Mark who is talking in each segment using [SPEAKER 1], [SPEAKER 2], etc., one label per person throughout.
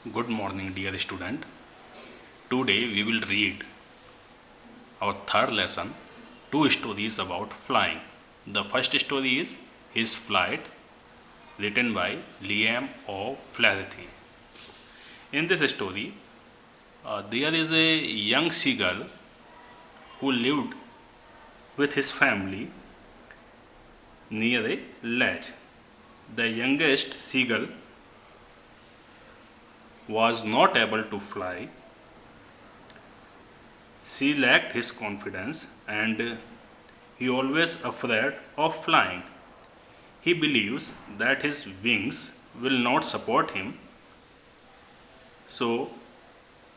[SPEAKER 1] Good morning, dear student. Today we will read our third lesson, two stories about flying. The first story is His Flight, written by Liam O'Flaherty. In this story, there is a young seagull who lived with his family near a ledge. The youngest seagull was not able to fly. She lacked his confidence and he always afraid of flying. He believes that his wings will not support him, so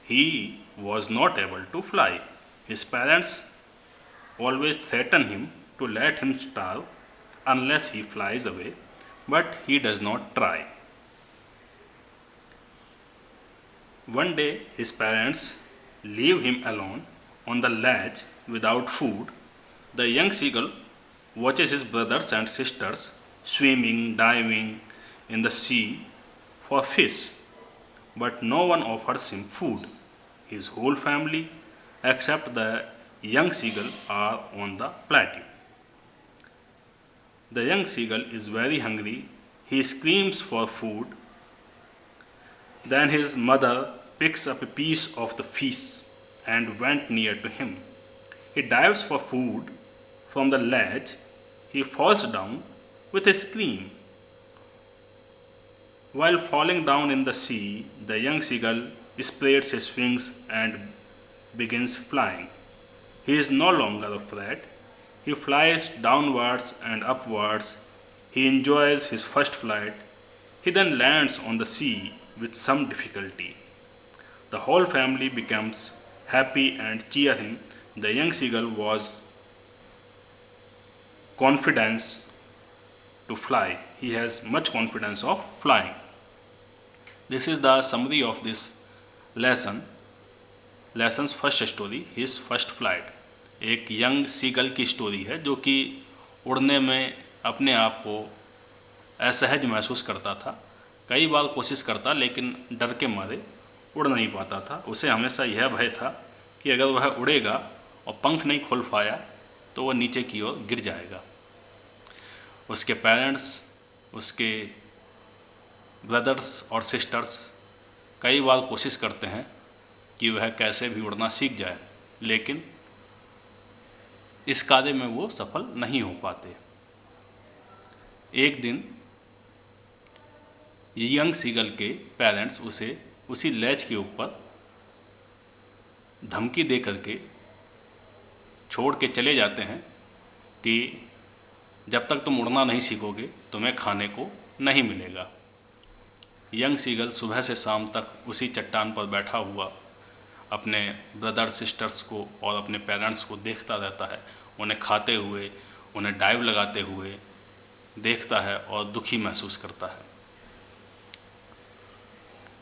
[SPEAKER 1] he was not able to fly. His parents always threaten him to let him starve unless he flies away, but he does not try. One day, his parents leave him alone on the ledge without food. The young seagull watches his brothers and sisters swimming, diving in the sea for fish, but no one offers him food. His whole family, except the young seagull, are on the plateau. The young seagull is very hungry. He screams for food. Then his mother picks up a piece of the fish and went near to him. He dives for food from the ledge. He falls down with a scream. While falling down in the sea, the young seagull spreads his wings and begins flying. He is no longer afraid. He flies downwards and upwards. He enjoys his first flight. He then lands on the sea with some difficulty. The whole family becomes happy and cheer him. The young seagull was confidence to fly. He has much confidence of flying. This is the summary of this lesson. Lesson's first story, his first flight. एक young seagull की story है जो कि उड़ने में अपने आप को असहज महसूस करता था। कई बार कोशिश करता लेकिन डर के मारे उड़ नहीं पाता था। उसे हमेशा यह भय था कि अगर वह उड़ेगा और पंख नहीं खोल पाया तो वह नीचे की ओर गिर जाएगा। उसके पेरेंट्स, उसके ब्रदर्स और सिस्टर्स कई बार कोशिश करते हैं कि वह कैसे भी उड़ना सीख जाए, लेकिन इस कार्य में वो सफल नहीं हो पाते। एक दिन यंग सीगल के पेरेंट्स उसे उसी लैच के ऊपर धमकी दे करके छोड़ के चले जाते हैं कि जब तक तुम उड़ना नहीं सीखोगे तुम्हें खाने को नहीं मिलेगा। यंग सीगल सुबह से शाम तक उसी चट्टान पर बैठा हुआ अपने ब्रदर सिस्टर्स को और अपने पेरेंट्स को देखता रहता है। उन्हें खाते हुए, उन्हें डाइव लगाते हुए देखता है और दुखी महसूस करता है।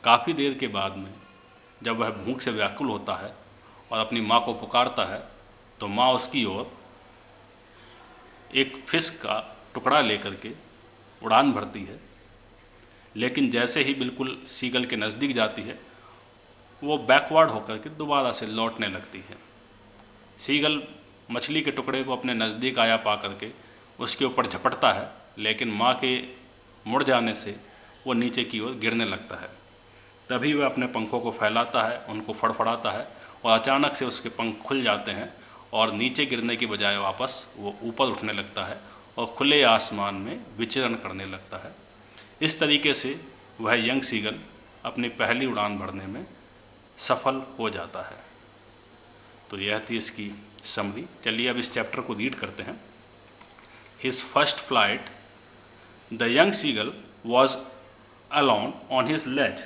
[SPEAKER 1] काफ़ी देर के बाद में जब वह भूख से व्याकुल होता है और अपनी माँ को पुकारता है तो माँ उसकी ओर एक फिश का टुकड़ा लेकर के उड़ान भरती है, लेकिन जैसे ही बिल्कुल सीगल के नज़दीक जाती है वो बैकवर्ड होकर के दोबारा से लौटने लगती है। सीगल मछली के टुकड़े को अपने नज़दीक आया पा करके उसके ऊपर झपटता है, लेकिन माँ के मुड़ जाने से वो नीचे की ओर गिरने लगता है। तभी वह अपने पंखों को फैलाता है, उनको फड़फड़ाता है और अचानक से उसके पंख खुल जाते हैं और नीचे गिरने की बजाय वापस वो ऊपर उठने लगता है और खुले आसमान में विचरण करने लगता है। इस तरीके से वह यंग सीगल अपनी पहली उड़ान भरने में सफल हो जाता है। तो यह थी इसकी समरी। चलिए अब इस चैप्टर को रीड करते हैं। His first flight, the young seagull was alone on his ledge.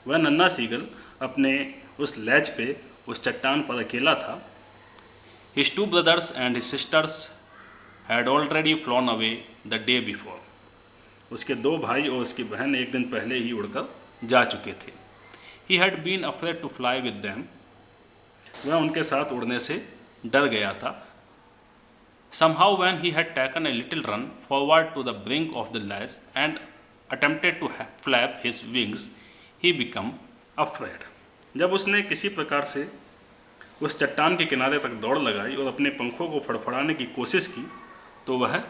[SPEAKER 1] वह नन्हा सीगल अपने उस लेज पे, उस चट्टान पर अकेला था। His two brothers and his sisters had already flown away the day before. उसके दो भाई और उसकी बहन एक दिन पहले ही उड़कर जा चुके थे। He had been afraid to fly with them. वह उनके साथ उड़ने से डर गया था। Somehow when he had taken a little run forward to the brink of the ledge and attempted to flap his wings, he became afraid. जब उसने किसी प्रकार से उस चट्टान के किनारे तक दौड़ लगाई और अपने पंखों को फड़फड़ाने की कोशिश की तो वह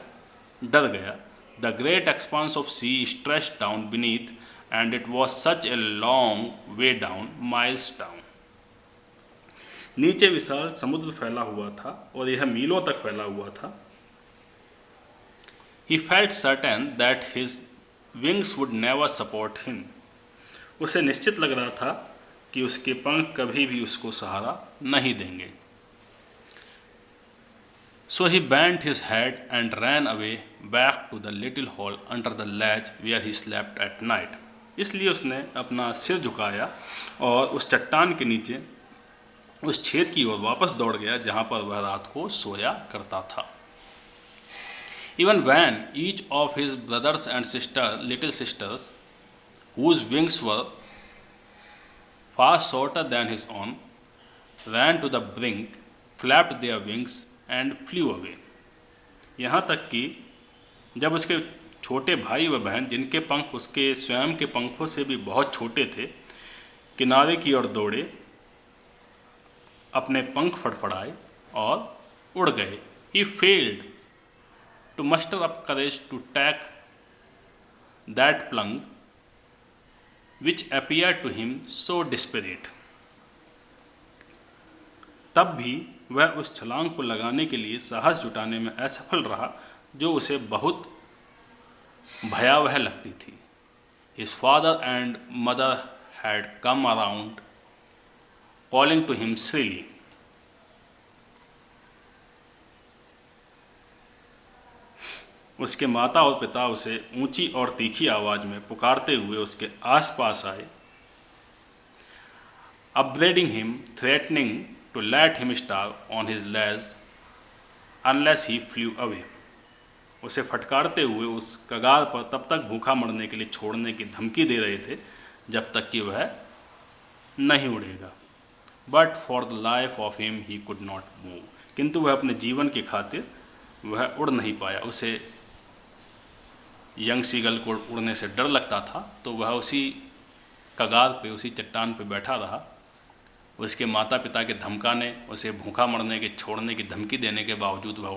[SPEAKER 1] डर गया. The great expanse of sea stretched down beneath, and it was such a long way down, miles down. नीचे विशाल समुद्र फैला हुआ था और यह मीलों तक फैला हुआ था. He felt certain that his wings would never support him. उसे निश्चित लग रहा था कि उसके पंख कभी भी उसको सहारा नहीं देंगे. So he bent his head and ran away back to the little hole under the ledge where he slept at night. इसलिए उसने अपना सिर झुकाया और उस चट्टान के नीचे उस छेद की ओर वापस दौड़ गया जहाँ पर वह रात को सोया करता था. Even when each of his brothers and little sisters, whose wings were far shorter than his own, ran to the brink, flapped their wings and flew away. यहाँ तक कि जब उसके छोटे भाई व बहन जिनके पंख उसके स्वयं के पंखों से भी बहुत छोटे थे किनारे की ओर दौड़े, अपने पंख फड़फड़ाए और उड़ गए. He failed to muster up courage to take that plunge which appeared to him so desperate. तब भी वह उस छलांग को लगाने के लिए साहस जुटाने में असफल रहा जो उसे बहुत भयावह लगती थी. His father and mother had come around, calling to him shrilly. उसके माता और पिता उसे ऊंची और तीखी आवाज में पुकारते हुए उसके आसपास आए. upbraiding him, threatening to let him starve on his legs unless he flew away. उसे फटकारते हुए उस कगार पर तब तक भूखा मरने के लिए छोड़ने की धमकी दे रहे थे जब तक कि वह नहीं उड़ेगा. But for the life of him he could not move. किंतु वह अपने जीवन की खातिर वह उड़ नहीं पाया. उसे यंग सीगल को उड़ने से डर लगता था तो वह उसी कगार पे उसी चट्टान पे बैठा रहा. उसके माता पिता के धमकाने उसे भूखा मरने के छोड़ने की धमकी देने के बावजूद वह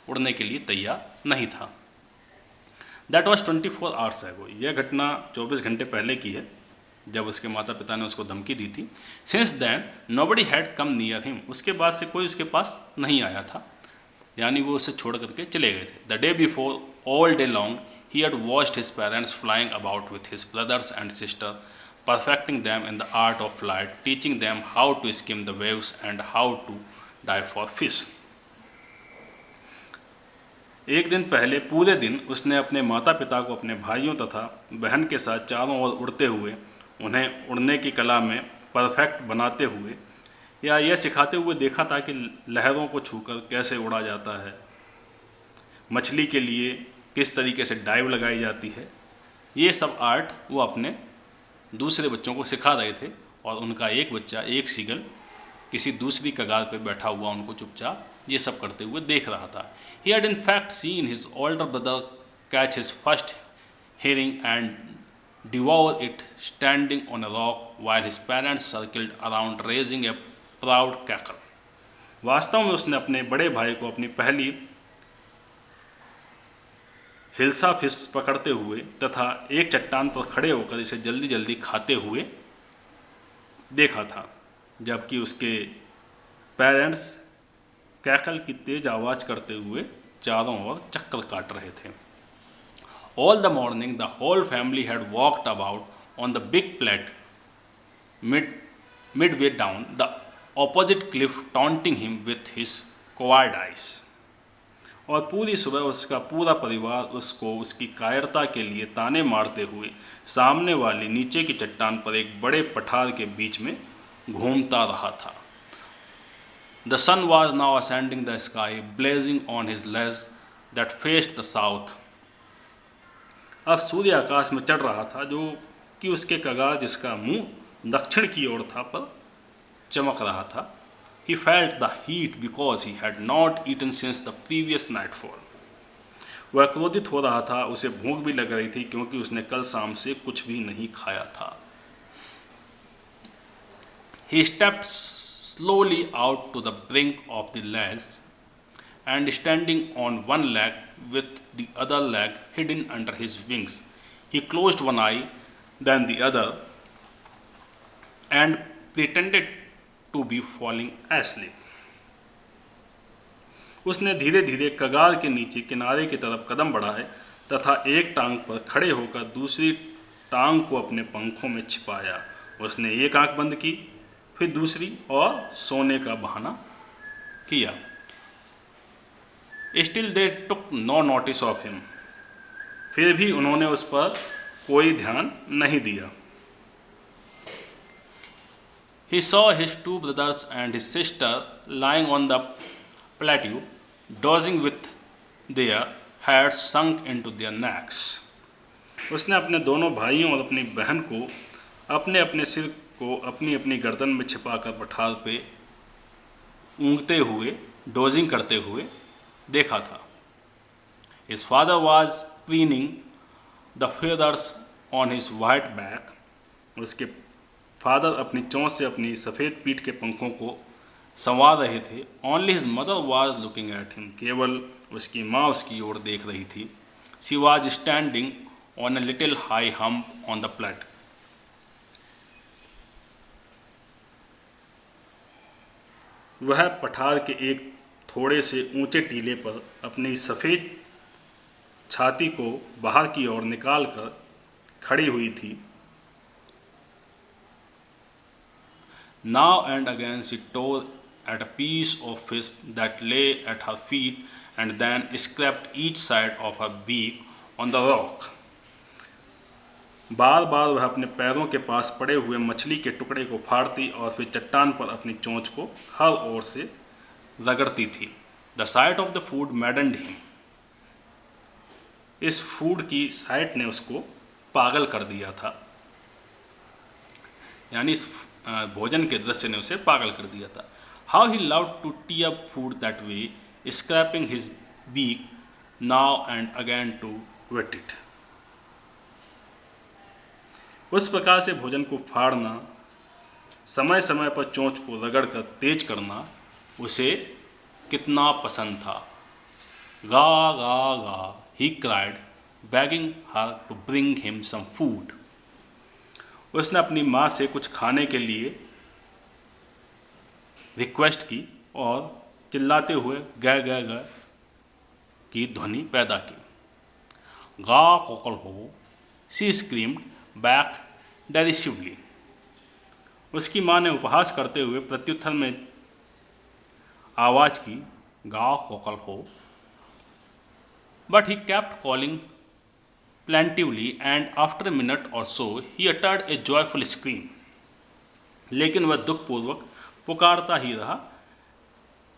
[SPEAKER 1] उड़ने के लिए तैयार नहीं था. That was 24 hours ago. यह घटना 24 घंटे पहले की है जब उसके माता पिता ने उसको धमकी दी थी. Since then nobody had come near him. उसके बाद से कोई उसके पास नहीं आया था, यानी वो उसे छोड़ करके चले गए थे. The day before, all day long, he had watched his parents flying about with his brothers and sisters, perfecting them in the art of flight, teaching them how to skim the waves and how to dive for fish. एक दिन पहले पूरे दिन उसने अपने माता पिता को अपने भाइयों तथा बहन के साथ चारों ओर उड़ते हुए उन्हें उड़ने की कला में परफेक्ट बनाते हुए या यह सिखाते हुए देखा था कि लहरों को छूकर कैसे उड़ा जाता है, मछली के लिए किस तरीके से डाइव लगाई जाती है. ये सब आर्ट वो अपने दूसरे बच्चों को सिखा रहे थे और उनका एक बच्चा, एक सीगल, किसी दूसरी कगार पर बैठा हुआ उनको चुपचाप ये सब करते हुए देख रहा था. He had in fact seen his older brother catch his first herring and devour it standing on a rock while his parents circled around raising a proud cackle. वास्तव में उसने अपने बड़े भाई को अपनी पहली हिल्सा फिश पकड़ते हुए तथा एक चट्टान पर खड़े होकर इसे जल्दी जल्दी खाते हुए देखा था, जबकि उसके पेरेंट्स कैकल की तेज आवाज करते हुए चारों ओर चक्कर काट रहे थे. All the morning the whole family had walked about on the big flat midway down the opposite cliff, taunting him with his cowardice. और पूरी सुबह उसका पूरा परिवार उसको उसकी कायरता के लिए ताने मारते हुए सामने वाली नीचे की चट्टान पर एक बड़े पठार के बीच में घूमता रहा था. The sun was now ascending the sky, blazing on his legs that faced the south. अब सूर्य आकाश में चढ़ रहा था जो कि उसके कगार जिसका मुंह दक्षिण की ओर था पर चमक रहा था. He felt the heat because he had not eaten since the previous nightfall. वह क्रोधित हो रहा था, उसे भूख भी लग रही थी क्योंकि उसने कल शाम से कुछ भी नहीं खाया था. He stepped slowly out to the brink of the ledge and standing on one leg with the other leg hidden under his wings, he closed one eye, then the other, and pretended to be falling asleep. उसने धीरे धीरे कगार के नीचे किनारे की तरफ कदम बढ़ाए तथा एक टांग पर खड़े होकर दूसरी टांग को अपने पंखों में छिपाया। उसने एक आंख बंद की, फिर दूसरी, और सोने का बहाना किया। Still they took no notice of him, फिर भी उन्होंने उस पर कोई ध्यान नहीं दिया। He saw his two brothers and his sister lying on the plateau, dozing with their heads sunk into their necks. उसने अपने दोनों भाइयों और अपनी बहन को अपने अपने सिर को अपनी अपनी गर्दन में छिपाकर पठार पे ऊँघते हुए, डोजिंग करते हुए देखा था। His father was preening the feathers on his white back. उसके फादर अपनी चोंच से अपनी सफ़ेद पीठ के पंखों को संवार रहे थे। Only his mother was looking at him. केवल उसकी माँ उसकी ओर देख रही थी। She was standing on a little high hump on the plateau. वह पठार के एक थोड़े से ऊंचे टीले पर अपनी सफ़ेद छाती को बाहर की ओर निकालकर खड़ी हुई थी। Now and again she tore at a piece of fish that lay at her feet and then scraped each side of her beak on the rock. बार बार वह अपने पैरों के पास पड़े हुए मछली के टुकड़े को फाड़ती और फिर चट्टान पर अपनी चोंच को हर ओर से रगड़ती थी। The sight of the food maddened him. इस फूड की साइट ने उसको पागल कर दिया था, यानी इस भोजन के दृश्य ने उसे पागल कर दिया था। How he loved to tee up food that way, scraping his beak now and again to wet it. उस प्रकार से भोजन को फाड़ना, समय समय पर चोंच को रगड़कर तेज करना उसे कितना पसंद था। गा गा गा, he cried, begging her to bring him some food. उसने अपनी माँ से कुछ खाने के लिए रिक्वेस्ट की और चिल्लाते हुए गा गा गा की ध्वनि पैदा की। गा कोकल हो, शी स्क्रीम्ड बैक डेरिसिवली. उसकी माँ ने उपहास करते हुए प्रत्युत्तर में आवाज़ की, गा कोकल हो. But he kept calling plaintively, and after a minute or so he uttered a joyful scream. लेकिन वह दुखपूर्वक पुकारता ही रहा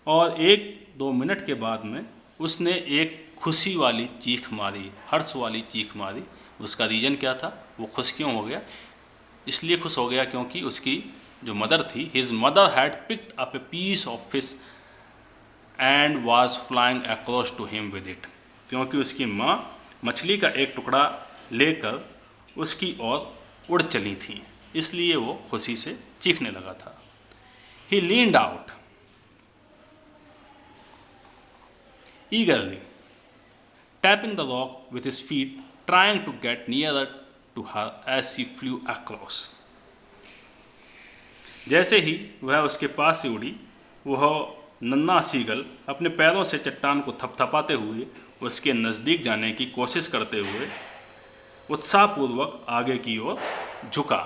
[SPEAKER 1] और 1-2 मिनट के बाद में उसने एक खुशी वाली चीख मारी, हर्ष वाली चीख मारी. उसका रीज़न क्या था, वो खुश क्यों हो गया? इसलिए खुश हो गया क्योंकि उसकी जो मदर थी, his mother had picked up a piece of fish and was flying across to him with it. क्योंकि उसकी माँ मछली का एक टुकड़ा लेकर उसकी ओर उड़ चली थी, इसलिए वो खुशी से चीखने लगा था. He leaned out eagerly, tapping the rock with his feet, trying to get nearer to her as she flew across. जैसे ही वह उसके पास से उड़ी, वह नन्हा सीगल अपने पैरों से चट्टान को थपथपाते हुए उसके नज़दीक जाने की कोशिश करते हुए उत्साहपूर्वक आगे की ओर झुका.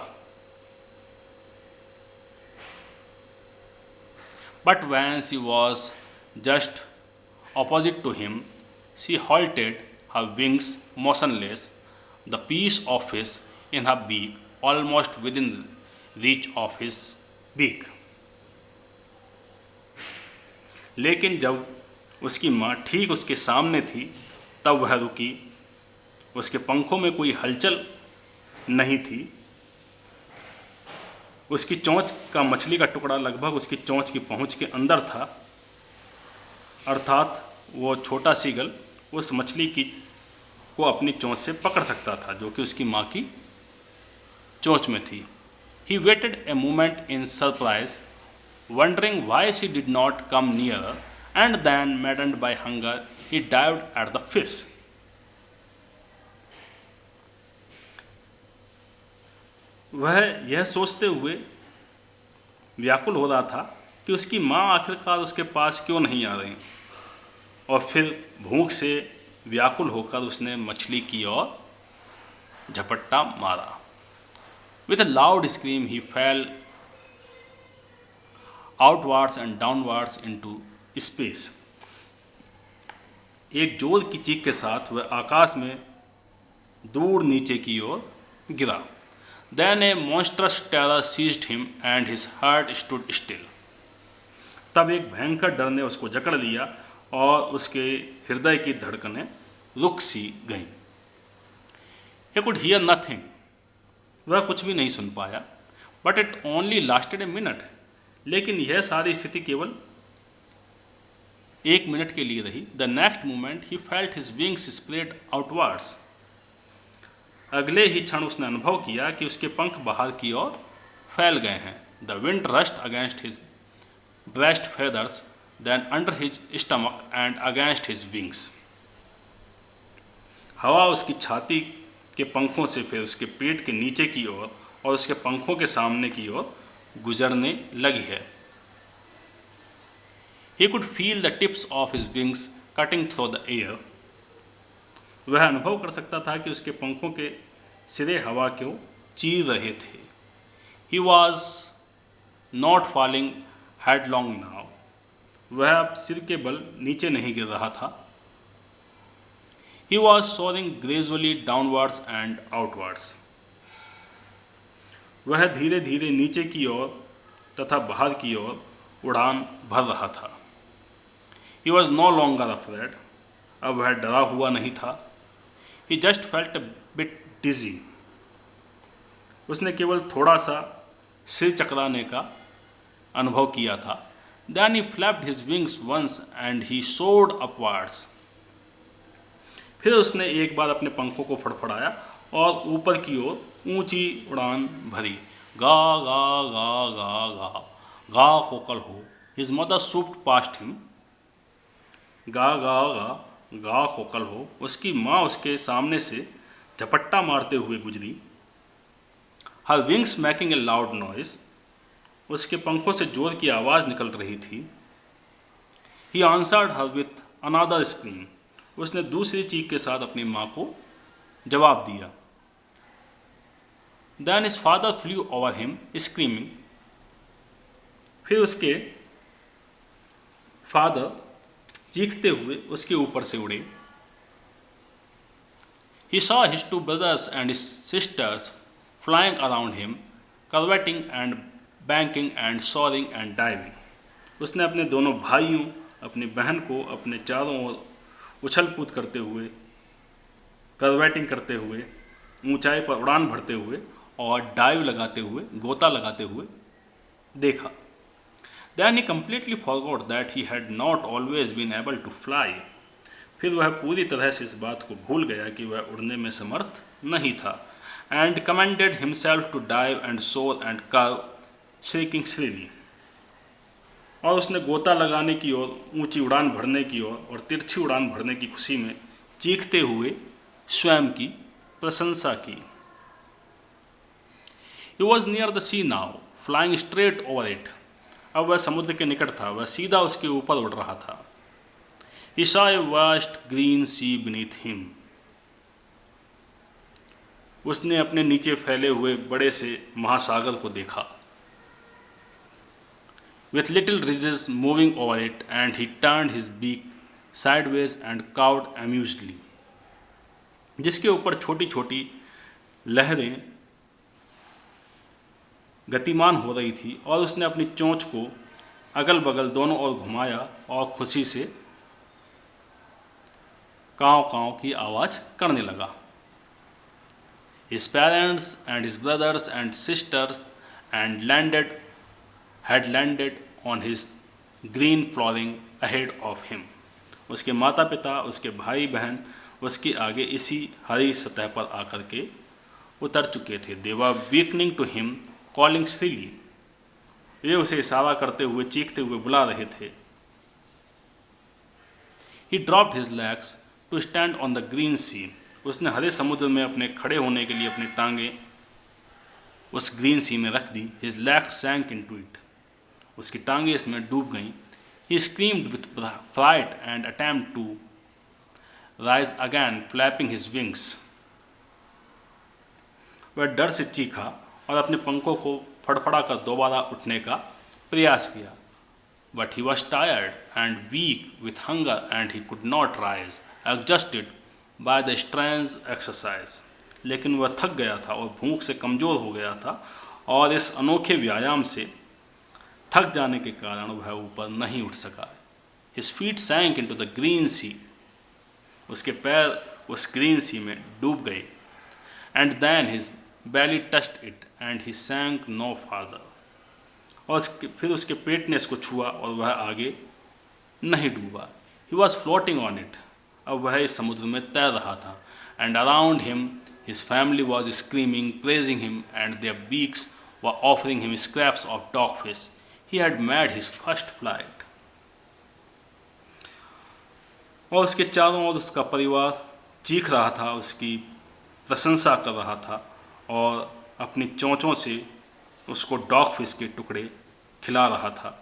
[SPEAKER 1] But when she was just opposite to him, she halted, her wings motionless, the piece of fish in her beak almost within reach of his beak. लेकिन जब उसकी माँ ठीक उसके सामने थी, तब वह रुकी. उसके पंखों में कोई हलचल नहीं थी. उसकी चोंच का मछली का टुकड़ा लगभग उसकी चोंच की पहुंच के अंदर था, अर्थात वो छोटा सीगल उस मछली को अपनी चोंच से पकड़ सकता था जो कि उसकी माँ की चोंच में थी. He waited a moment in surprise, wondering why she did not come nearer, and then, maddened by hunger, he dived at the fish. वह यह सोचते हुए व्याकुल हो रहा था कि उसकी माँ आखिरकार उसके पास क्यों नहीं आ रही, और फिर भूख से व्याकुल होकर उसने मछली की ओर झपट्टा मारा। With a loud scream, he fell outwards and downwards into space. एक जोर की चीख के साथ वह आकाश में दूर नीचे की ओर गिरा। Then a monstrous terror seized him and his heart stood still. तब एक भयंकर डर ने उसको जकड़ लिया और उसके हृदय की धड़कनें रुक सी गईं। He could hear nothing. वह कुछ भी नहीं सुन पाया। But it only lasted a minute. लेकिन यह सारी स्थिति केवल एक मिनट के लिए रही। The next moment he felt his wings spread outwards. अगले ही क्षण उसने अनुभव किया कि उसके पंख बाहर की ओर फैल गए हैं। The wind rushed against his breast feathers, then under his stomach and against his wings. हवा उसकी छाती के पंखों से फिर उसके पेट के नीचे की ओर और उसके पंखों के सामने की ओर गुजरने लगी है। He could feel the tips of his wings cutting through the air. वह अनुभव कर सकता था कि उसके पंखों के सिरे हवा को चीर रहे थे। He was not falling headlong now. वह अब सिर के बल नीचे नहीं गिर रहा था। He was soaring gradually downwards and outwards. वह धीरे धीरे नीचे की ओर तथा बाहर की ओर उड़ान भर रहा था। He was no longer afraid. अब वह डरा हुआ नहीं था। He just felt a bit dizzy. उसने केवल थोड़ा सा सिर चकराने का अनुभव किया था। Then he flapped his wings once and he soared upwards. फिर उसने एक बार अपने पंखों को फड़फड़ाया और ऊपर की ओर ऊंची उड़ान भरी। गा गा गा गा गा गा कोकल हो। His mother swooped past him. गा गा गा गा कोकल हो। उसकी माँ उसके सामने से झपट्टा मारते हुए गुजरी। Her wings making a loud noise. उसके पंखों से जोर की आवाज़ निकल रही थी। He answered her with another scream. उसने दूसरी चीख के साथ अपनी माँ को जवाब दिया। Then his father flew over him, screaming. फिर उसके फादर चीखते हुए उसके ऊपर से उड़े। He saw his two brothers and his sisters flying around him, curveting and banking and soaring and diving. उसने अपने दोनों भाइयों, अपनी बहन को अपने चारों ओर उछल कूद करते हुए, करवेटिंग करते हुए, ऊंचाई पर उड़ान भरते हुए और डाइव लगाते हुए, गोता लगाते हुए देखा। Then he completely forgot that he had not always been able to fly. फिर वह पूरी तरह से इस बात को भूल गया कि वह उड़ने में समर्थ नहीं था। And commanded himself to dive and soar and curve, shaking shrilly. और उसने गोता लगाने की ओर, ऊंची उड़ान भरने की ओर और तिरछी उड़ान भरने की खुशी में चीखते हुए स्वयं की प्रशंसा की। He was near the sea now, flying straight over it. अब वह समुद्र के निकट था, वह सीधा उसके ऊपर उड़ रहा था। He saw a vast green sea beneath him. उसने अपने नीचे फैले हुए बड़े से महासागर को देखा। With little ridges moving over it, and he turned his beak sideways and cawed amusedly. जिसके ऊपर छोटी छोटी लहरें गतिमान हो रही थी और उसने अपनी चोंच को अगल बगल दोनों ओर घुमाया और खुशी से काँव काँव की आवाज़ करने लगा। His parents and his brothers and sisters had landed on his green flooring ahead of him. उसके माता पिता, उसके भाई बहन उसके आगे इसी हरी सतह पर आकर के उतर चुके थे। They were beckoning to him calling shrilly, वे उसे इशारा करते हुए चीखते हुए बुला रहे थे। He dropped his legs to stand on the green sea. उसने हरे समुद्र में अपने खड़े होने के लिए अपनी टांगें उस ग्रीन सी में रख दी। His legs sank into it. उसकी टांगें इसमें डूब गईं। He screamed with fright and attempted to rise again, flapping his wings. वह डर से चीखा और अपने पंखों को फड़फड़ा कर दोबारा उठने का प्रयास किया। But he was tired and weak with hunger and he could not rise, exhausted by the strange exercise. लेकिन वह थक गया था और भूख से कमज़ोर हो गया था और इस अनोखे व्यायाम से थक जाने के कारण वह ऊपर नहीं उठ सका। His feet sank into the green sea. उसके पैर उस ग्रीन सी में डूब गए। And then his belly touched it and he sank no farther. और फिर उसके पेट ने इसको छुआ और वह आगे नहीं डूबा। He was floating on it. अब वह इस समुद्र में तैर रहा था। And around him his family was screaming, praising him, and their beaks were offering him scraps of dogfish. He had made his first flight. और उसके चारों ओर उसका परिवार चीख रहा था, उसकी प्रशंसा कर रहा था और अपनी चोंचों से उसको डॉग फिश के टुकड़े खिला रहा था।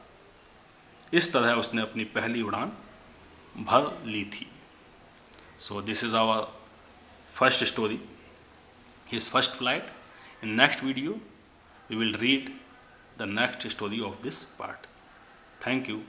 [SPEAKER 1] इस तरह उसने अपनी पहली उड़ान भर ली थी। So this is our first story, his first flight. In next video we will read the next story of this part. Thank you.